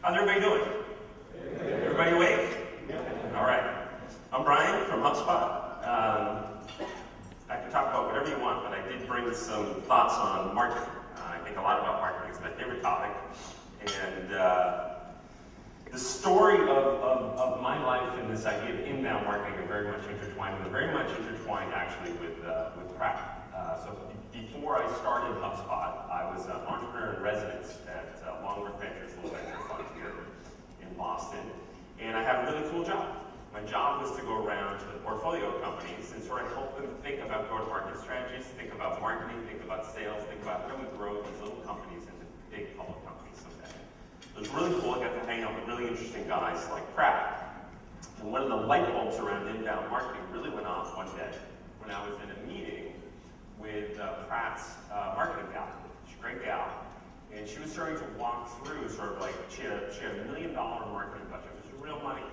How's everybody doing? Everybody awake? All right. I'm Brian from Hubspot. I can talk about whatever you want, but I did bring some thoughts on marketing. I think a lot about marketing. It's my favorite topic. And the story of my life and this idea of inbound marketing are very much intertwined, and they're very much intertwined actually with Pratt. So before I started Hubspot, I was an entrepreneur in residence at Longworth Ventures, a little venture fund here in Boston, and I had a really cool job. My job was to go around to the portfolio companies and sort of help them think about go-to-market strategies, think about marketing, think about sales, think about how do we grow these little companies into big public companies someday. It was really cool. I got to hang out with really interesting guys like Pratt. And one of the light bulbs around inbound marketing really went off one day when I was in a meeting with Pratt's marketing gal. She's a great gal. And she was starting to walk through sort of like, she had a $1 million marketing budget, which was real money.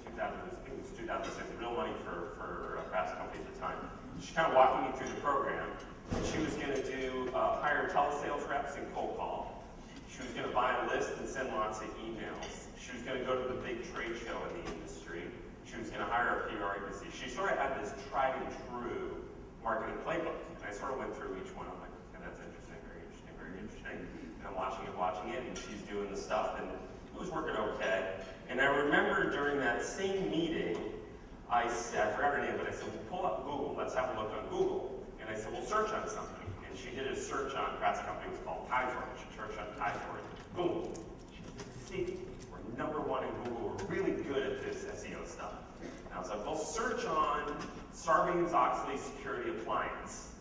In 2000, I think it was 2006, real money for Pratt's company at the time. She's kind of walking me through the program. And she was going to do hire telesales reps and cold call. She was going to buy a list and send lots of emails. She was going to go to the big trade show in the industry. She was going to hire a PR agency. She sort of had this tried and true marketing playbook. And I sort of went through each one. I'm like, okay, that's interesting, very interesting, very interesting. And I'm watching it, and she's doing the stuff, and it was working okay. And I remember during that same meeting, I forgot her name, but I said, well, pull up Google. Let's have a look on Google. And I said, well, search on something. And she did a search on Pratt's company. It was called TiECON. She searched on TiECON. Boom. She said, see, we're #1 in Google. We're really good at this SEO stuff. And I was like, well, search on Sarbanes-Oxley security appliance,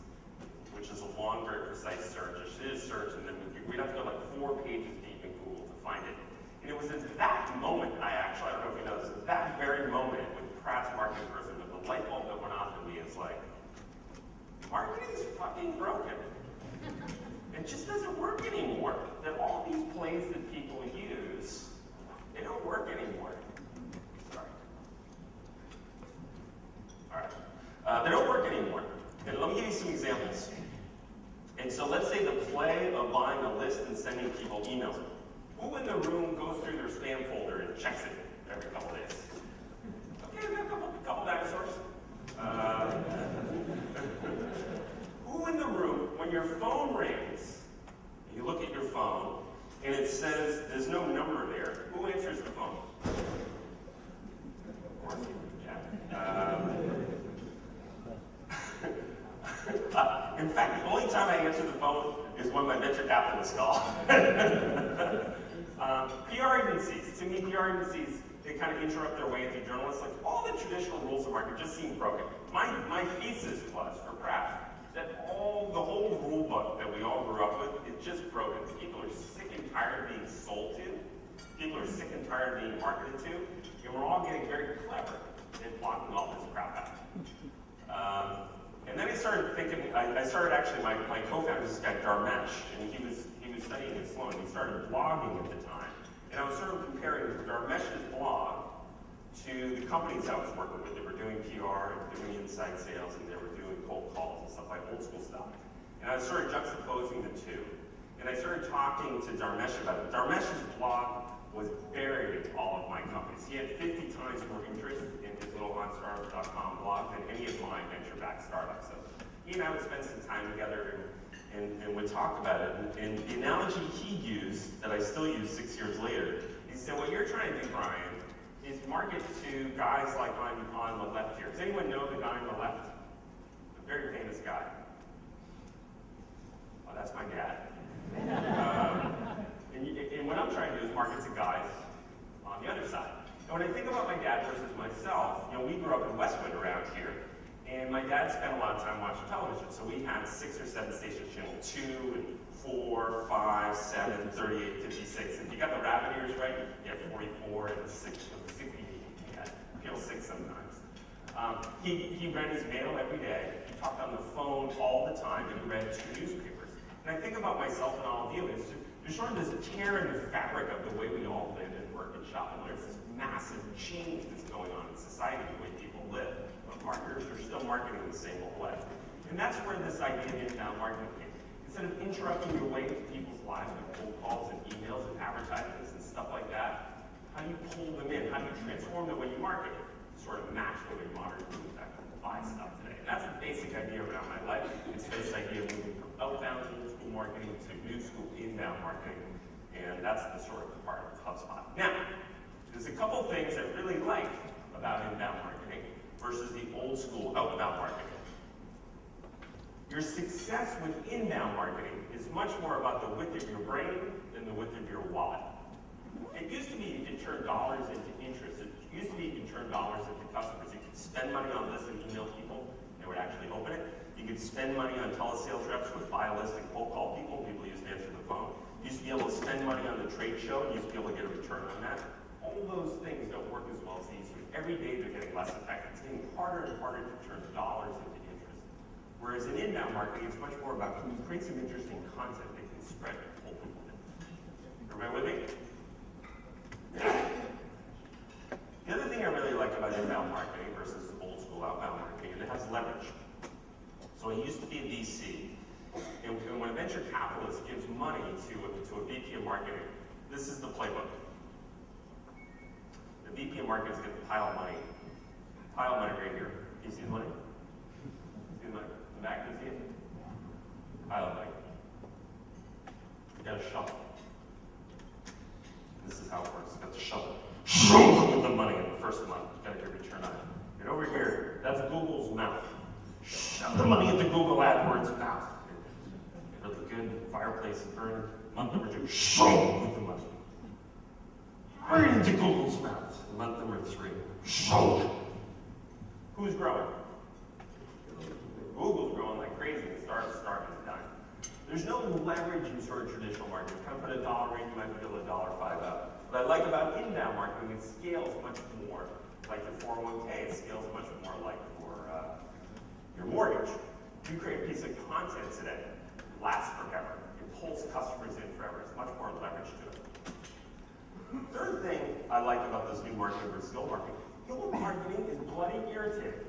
which is a long, very precise search. I did a search, and then we'd have to go like 4 pages deep in Google to find it. And it was at that moment, I don't know if you know this, at that very moment with Pratt's marketing person, with the light bulb that went off in me, it's like, marketing is fucking broken. It just doesn't work anymore. That all these plays that people use, they don't work anymore. Sorry. All right. They don't work anymore. And let me give you some examples. And so let's say the play of buying a list and sending people emails. Who in the room goes through their spam folder and checks it every couple days? Okay, we got a couple dinosaurs. Who in the room, when your phone rings, you look at your phone, and it says there's no number there, who answers the phone? Of course, yeah. In fact, the only time I answer the phone is when my venture capitalist calls. PR agencies, to me, PR agencies, they kind of interrupt their way into journalists. Like, all the traditional rules of marketing just seem broken. My thesis was, for Pratt, that the whole rule book that we all grew up with is just broken. People are sick and tired of being sold to. People are sick and tired of being marketed to. And we're all getting very clever at blocking all this crap out. And then I started thinking, my co-founder is this guy, Dharmesh, and he was studying at Sloan. He started blogging at the time. And I was sort of comparing Dharmesh's blog to the companies I was working with. They were doing PR and doing inside sales, and they were doing cold calls and stuff like old school stuff. And I was sort of juxtaposing the two. And I started talking to Dharmesh about it. Dharmesh's blog was buried in all of my companies. He had 50 times more interest in his little onstartups.com blog than any of my venture-backed startups. So he and I would spend some time together and would talk about it. And the analogy he used, that I still use 6 years later, he said, what you're trying to do, Brian, is market to guys like on the left here. Does anyone know the guy on the left? A very famous guy. Well, that's my dad. And what I'm trying to do is market to guys on the other side. And when I think about my dad versus myself, we grew up in Westwood around here, and my dad spent a lot of time watching television. So we had 6 or 7 stations, channel 2 and 4, 5, 7, 38, 56. If you got the rabbit ears right, you had 44 and 68. Yeah, channel 6 sometimes. He read his mail every day. He talked on the phone all the time, and he read 2 newspapers. And I think about myself and all of you, and there's sort of this tear in the fabric of the way we all live and work and shop. And there's this massive change that's going on in society, the way people live. But marketers are still marketing the same old way. And that's where this idea of inbound marketing came. Instead of interrupting your way into people's lives with cold calls and emails and advertising, advertisements and stuff like that, how do you pull them in? How do you transform them when you market? Sort of match the way modern people actually buy stuff today. And that's the basic idea around my life. It's this idea of moving from outbound old school marketing to new school inbound marketing. And that's the sort of part of HubSpot. Now, there's a couple things I really like about inbound marketing versus the old school outbound marketing. Your success with inbound marketing is much more about the width of your brain than the width of your wallet. It used to be you could turn dollars into interest. It used to be you could turn dollars into customers. You could spend money on this and email people, and they would actually open it. You could spend money on telesales reps with buy a list and cold call people. People used to answer the phone. You used to be able to spend money on the trade show, and you used to be able to get a return on that. All those things don't work as well as they used to. Every day they're getting less effective. It's getting harder and harder to turn dollars into interest. Whereas in inbound marketing, it's much more about can you create some interesting content that can spread and pull people in. Everybody with me? The other thing I really like about inbound marketing versus old school outbound marketing, and it has leverage. So I used to be a VC, and when a venture capitalist gives money to a VP of marketing, this is the playbook. The VP of marketing is going to pile money right here. Do you see the money? See the money? In the back, do you see it? Pile of money. You got a shovel. This is how it works. You got the shovel. With the money in the first month. You got to get a return on it. And over here, that's Google's mouth. Shove the money into Google AdWords mouth. Really good fireplace burn. Month number 2, shove with the money. Right into Google's mouth. Month number 3, shove. Who's growing? Google's growing like crazy. It starts done. There's no leverage in sort of traditional marketing. You kind of put $1 in, you might be able to $1.05 out. What I like about inbound marketing, it scales much more like your 401k. It scales much more like your mortgage. You create a piece of content today, it lasts forever. It pulls customers in forever. It's much more leverage to it. Third thing I like about this new marketing versus old marketing, old marketing is bloody irritating.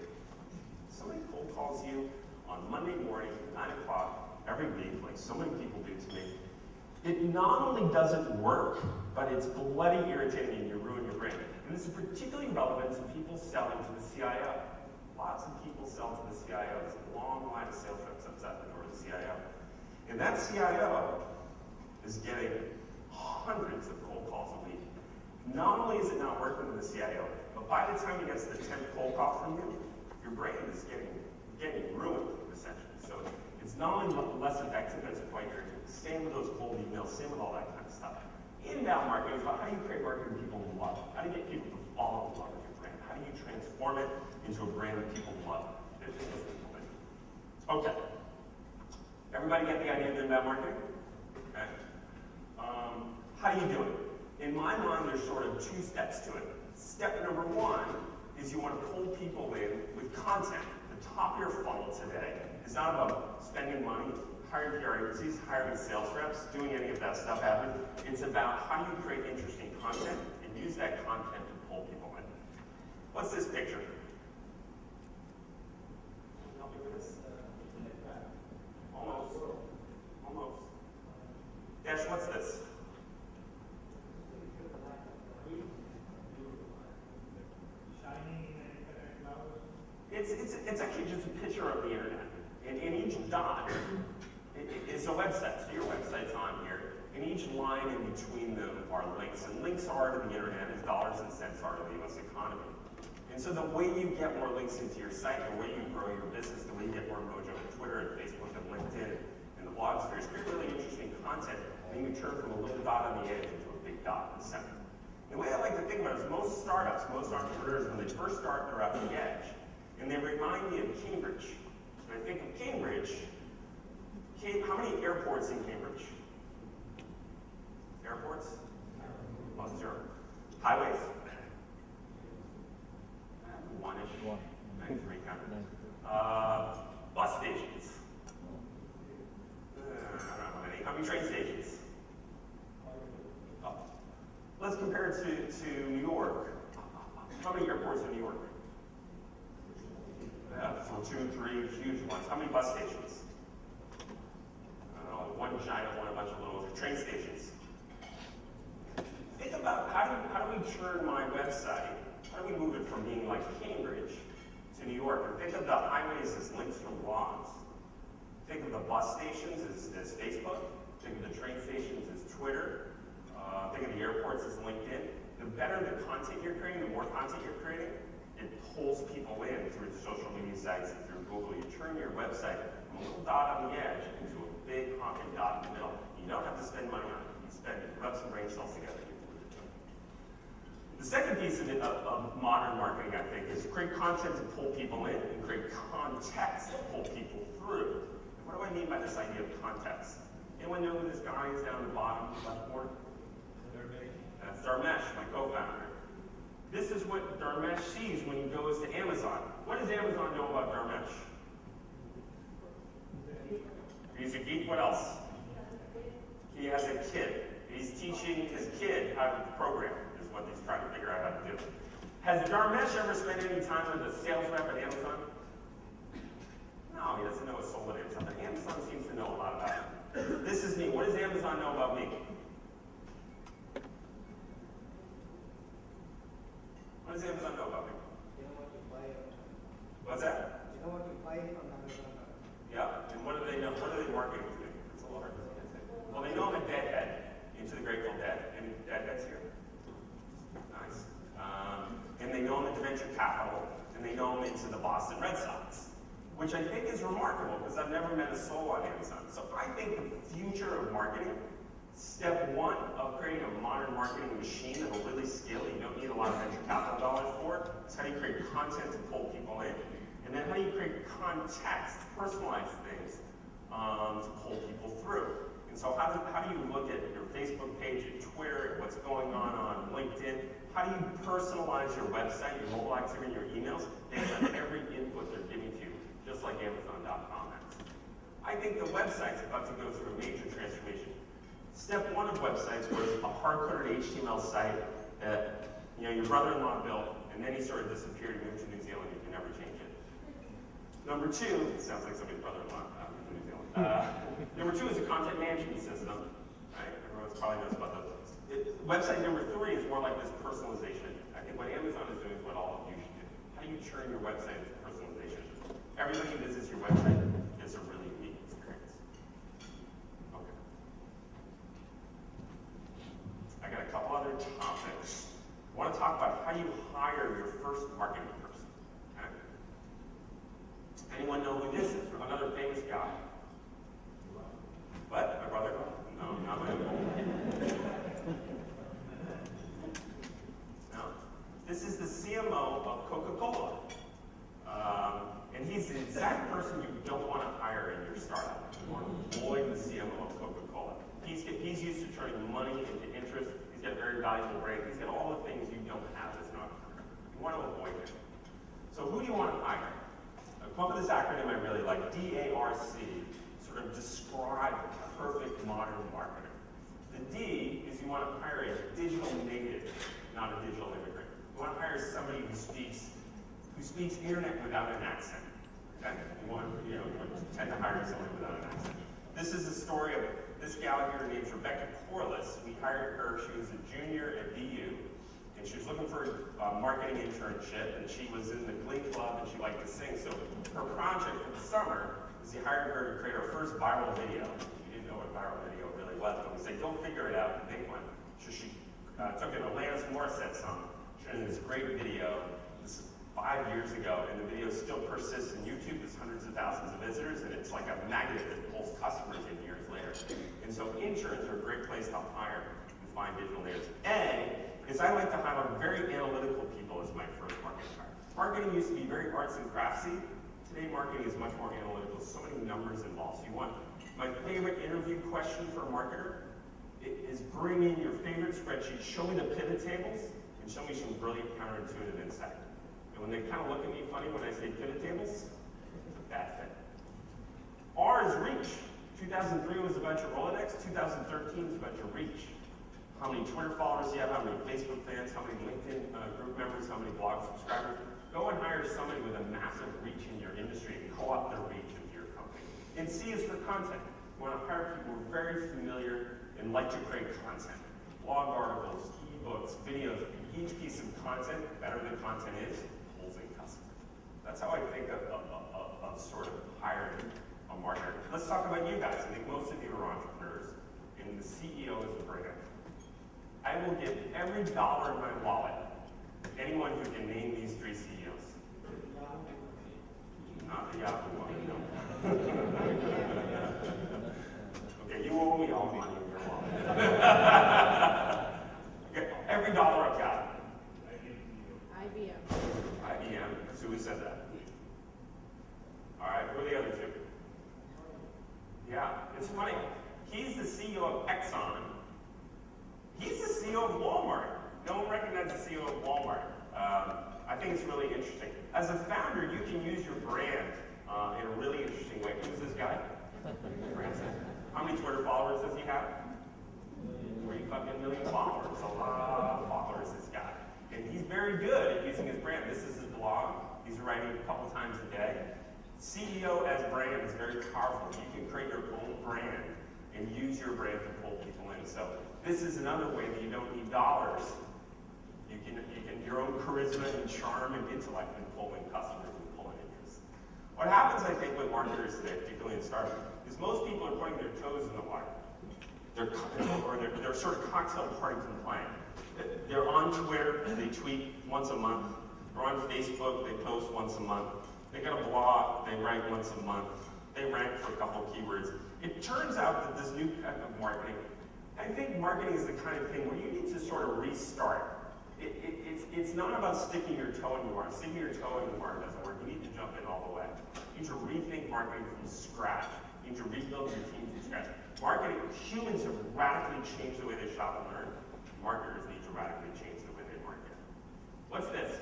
Somebody cold calls you on Monday morning at 9 o'clock every week, like so many people do to me. It not only doesn't work, but it's bloody irritating and you ruin your brain. And this is particularly relevant to people selling to the CIO. Lots of people sell to the CIO. There's a long line of sales reps outside the door of the CIO. And that CIO is getting hundreds of cold calls a week. Not only is it not working with the CIO, but by the time he gets the 10th cold call from you, your brain is getting ruined, essentially. So it's not only less effective, but it's quite irritating. Same with those cold emails, same with all that kind of stuff. Inbound marketing is about how do you create marketing people love? How do you get people to fall in love with your brand? How do you transform it into a brand that people love? Okay. Everybody get the idea of inbound marketing? Okay. How do you do it? In my mind, there's sort of 2 steps to it. Step number 1 is you want to pull people in with content. The top of your funnel today is not about spending money, hiring PR agencies, hiring sales reps, doing any of that stuff happening. It's about how do you create interesting content and use that content to pull people in. What's this picture? Can you help me with this? Almost. Dash, what's this? It's actually just a picture of the internet. And each dot is a website. So your website's on here. And each line in between them are links. And links are to the internet as dollars and cents are to the US economy. And so the way you get more links into your site, the way you grow your business, the way you get more mojo on Twitter and Facebook and LinkedIn and the blog sphere is create really interesting content. And you turn from a little dot on the edge into a big dot in the center. The way I like to think about it is most startups, most entrepreneurs, when they first start, they're at the edge. And they remind me of Cambridge. When I think of Cambridge, how many airports in Cambridge? Airports? Oh, 0. Highways? 1-ish. 93 kind of. Bus stations? I don't know how many train stations? Oh. Let's compare it to New York. How many airports in New York? So 2, 3 huge ones. How many bus stations? I don't know, 1 giant one, a bunch of little train stations. Think of the highways as links from blogs. Think of the bus stations as Facebook. Think of the train stations as Twitter. Think of the airports as LinkedIn. The better the content you're creating, the more content you're creating, it pulls people in through social media sites and through Google. You turn your website from a little dot on the edge into a big honking dot in the middle. You don't have to spend money on it. Rub some brain cells together. The second piece of modern marketing, I think, is create content to pull people in and create context to pull people through. And what do I mean by this idea of context? Anyone know who this guy is down the bottom left corner? That's Dharmesh, my co-founder. This is what Dharmesh sees when he goes to Amazon. What does Amazon know about Dharmesh? He's a geek. What else? He has a kid. He's teaching his kid how to program, is what he's trying to figure out how to do. Has Dharmesh ever spent any time with a sales rep at Amazon? No, he doesn't know a soul at Amazon, but Amazon seems to know a lot about him. This is me. What does Amazon know about me? What does Amazon know about me? You know what you buy on Amazon. What's that? You know what you buy on Amazon. Yeah, and what do they know? What are they marketing to me? It's a little hard to say. Well, they know I'm a deadhead, into the Grateful Dead. Any deadheads here? Nice. And they know I'm into venture capital, and they know I'm into the Boston Red Sox, which I think is remarkable because I've never met a soul on Amazon. So I think the future of marketing, step one of creating a modern marketing machine that will really scale, you don't need a lot of venture capital dollars for, is how do you create content to pull people in. And then how do you create context, personalized things to pull people through. And so how do you look at your Facebook page, your Twitter, what's going on LinkedIn? How do you personalize your website, your mobile activity, your emails based on every input they're giving to you, just like Amazon.com has? I think the website's about to go through a major transformation. Step one of websites was a hard-coded HTML site that your brother-in-law built, and then he sort of disappeared and moved to New Zealand. You can never change it. Number two, it sounds like somebody's brother-in-law moved to New Zealand. Number two is a content management system. Right? Everyone probably knows about those. Website number three is more like this personalization. I think what Amazon is doing is what all of you should do. How do you turn your website into personalization? Everybody who visits your website gets a really unique experience. Okay. I got a couple other topics. I want to talk about how you hire your first marketing person. Okay? Anyone know who this is? Another famous guy. What? My brother? No, not my uncle. No. This is the CMO of Coca-Cola. And he's the exact person you don't want to hire in your startup. You want to avoid the CMO of Coca-Cola. He's used to turning money into interest. He's got a very valuable brain. He's got all the things you don't have as an entrepreneur. You want to avoid him. So who do you want to hire? I come up with this acronym I really like, DARC, sort of describe the perfect modern marketer. The D is you want to hire a digital native, not a digital immigrant. You want to hire somebody who speaks internet without an accent. Okay? You tend to hire somebody without an accent. This is the story of this gal here named Rebecca Corliss. We hired her. She was a junior at BU, and she was looking for a marketing internship, and she was in the Glee Club, and she liked to sing. So her project for the summer is we hired her to create our first viral video. We didn't know what viral video really was, but we said, don't figure it out, make one. So she took an Alanis Morissette song, showing this great video. This is 5 years ago, and the video still persists in YouTube. There's hundreds of thousands of visitors, and it's like a magnet that pulls customers in years later. And so interns are a great place to hire and find digital natives. A, is I like to hire very analytical people as my first marketing hire. Marketing used to be very arts and craftsy. Today, marketing is much more analytical. So many numbers involved. So you want my favorite interview question for a marketer is bring in your favorite spreadsheet, show me the pivot tables, and show me some brilliant counterintuitive insight. And when they kind of look at me funny when I say pivot tables, it's a bad fit. R is reach. 2003 was about your Rolodex. 2013 is about your reach. How many Twitter followers you have, how many Facebook fans, how many LinkedIn group members, how many blog subscribers. Go and hire somebody with a massive reach in your industry and co-opt their reach into your company. And C is for content. You want to hire people who are very familiar and like to create content. Blog articles, ebooks, videos. Each piece of content, better the content is, pulls in customers. That's how I think of sort of hiring a marketer. Let's talk about you guys. I think most of you are entrepreneurs, and the CEO is a brand. I will give every dollar in my wallet to anyone who can name these three CEOs. Not the Yahoo one, no. Okay, you owe me all money in your wallet. Okay, every dollar I've got. IBM. So who said that? All right, who are the other two? Yeah, it's funny. He's the CEO of Exxon. He's the CEO of Walmart. No one recognizes the CEO of Walmart. I think it's really interesting. As a founder, you can use your brand in a really interesting way. Who's this guy? Branson. How many Twitter followers does he have? 3 fucking million followers. A lot of followers, this guy. And he's very good at using his brand. This is his blog. He's writing a couple times a day. CEO as brand is very powerful. You can create your own brand and use your brand to pull people in. So this is another way that you don't need dollars. You can your own charisma and charm and intellect can pull in customers and pull in interest. What happens, I think, with marketers today, particularly in startups, is most people are putting their toes in the water. They're sort of cocktail party compliant. They're on Twitter, they tweet once a month. They're on Facebook, they post once a month. They got a blog, they write once a month. They rank for a couple keywords. It turns out that this new kind of marketing, I think marketing is the kind of thing where you need to sort of restart. It's not about sticking your toe in the water. Sticking your toe in the water doesn't work. You need to jump in all the way. You need to rethink marketing from scratch. You need to rebuild your team from scratch. Marketing, humans have radically changed the way they shop and learn. Marketers need to radically change the way they market. What's this?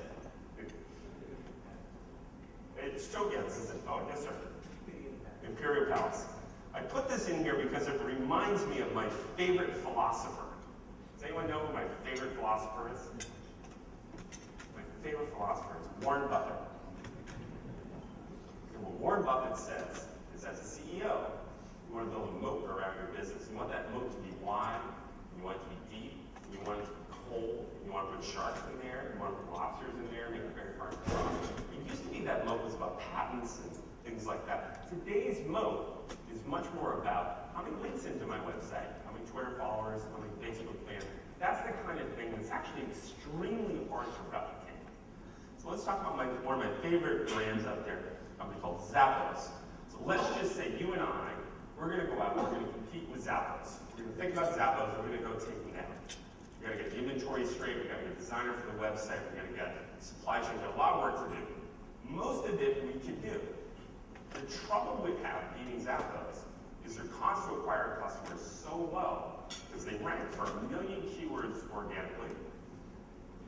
It's Tokens, is it? Oh, yes, sir. Imperial Palace. I put this in here because it reminds me of my favorite philosopher. Does anyone know who my favorite philosopher is? My favorite philosopher is Warren Buffett. And what Warren Buffett says is, as a CEO, you want to build a moat around your business. You want that moat to be wide, you want it to be deep, you want it to be cold, you want to put sharks in there, you want to put lobsters in there, make it very hard to cross. It used to be that moat was about patents and things like that. Today's moat is much more about how many links into my website, how many Twitter followers, how many Facebook fans. That's the kind of thing that's actually extremely hard to replicate. So let's talk about one of my favorite brands out there, a company called Zappos. So let's just say you and I, we're going to go out and we're going to compete with Zappos. We're going to think about Zappos, we're going to go take them down. We got to get the inventory straight, we got to get a designer for the website, we got to get supply chain, got a lot of work to do. Most of it we can do. The trouble with beating Zappos is their cost to acquire customers so low because they rank for 1 million keywords organically.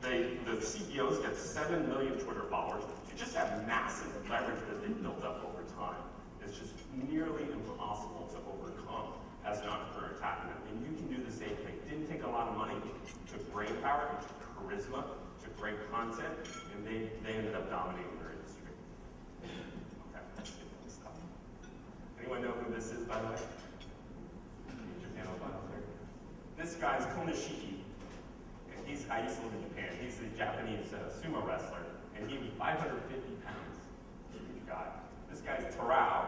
The CEOs get 7 million Twitter followers. They just have massive leverage that they've built up over time. It's just nearly impossible to overcome as an entrepreneur attacking them. And you can do the same thing. It didn't take a lot of money. It took brain power, it took charisma, it took great content, and they ended up dominating their industry. Okay, that's good stuff. Anyone know who this is, by the way? Japan out there. This guy's Konishiki. I used to live in Japan. He's a Japanese sumo wrestler, and he was 550 pounds. Huge guy. This guy's Terao.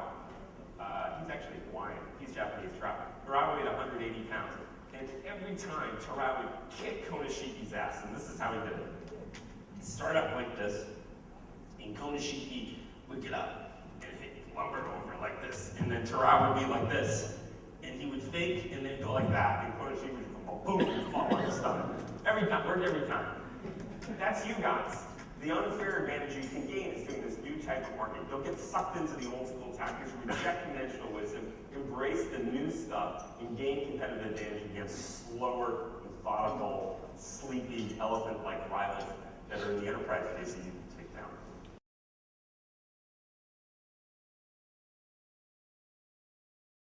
He's actually Hawaiian. He's Japanese. Terao weighed 180 pounds. And every time Terao would kick Konishiki's ass, and this is how he did it. He'd start up like this, and Konishiki would get up and hit lumber over like this. And then Terao would be like this. And he would fake and then go like that. And Konishiki would go boom and fall on his stomach. Every time, worked every time. That's you guys. The unfair advantage you can gain is doing this new type of marketing. Don't get sucked into the old school tactics, reject conventional wisdom, embrace the new stuff, and gain competitive advantage against slower, methodical, sleepy, elephant-like rivals that are in the enterprise space that you can take down.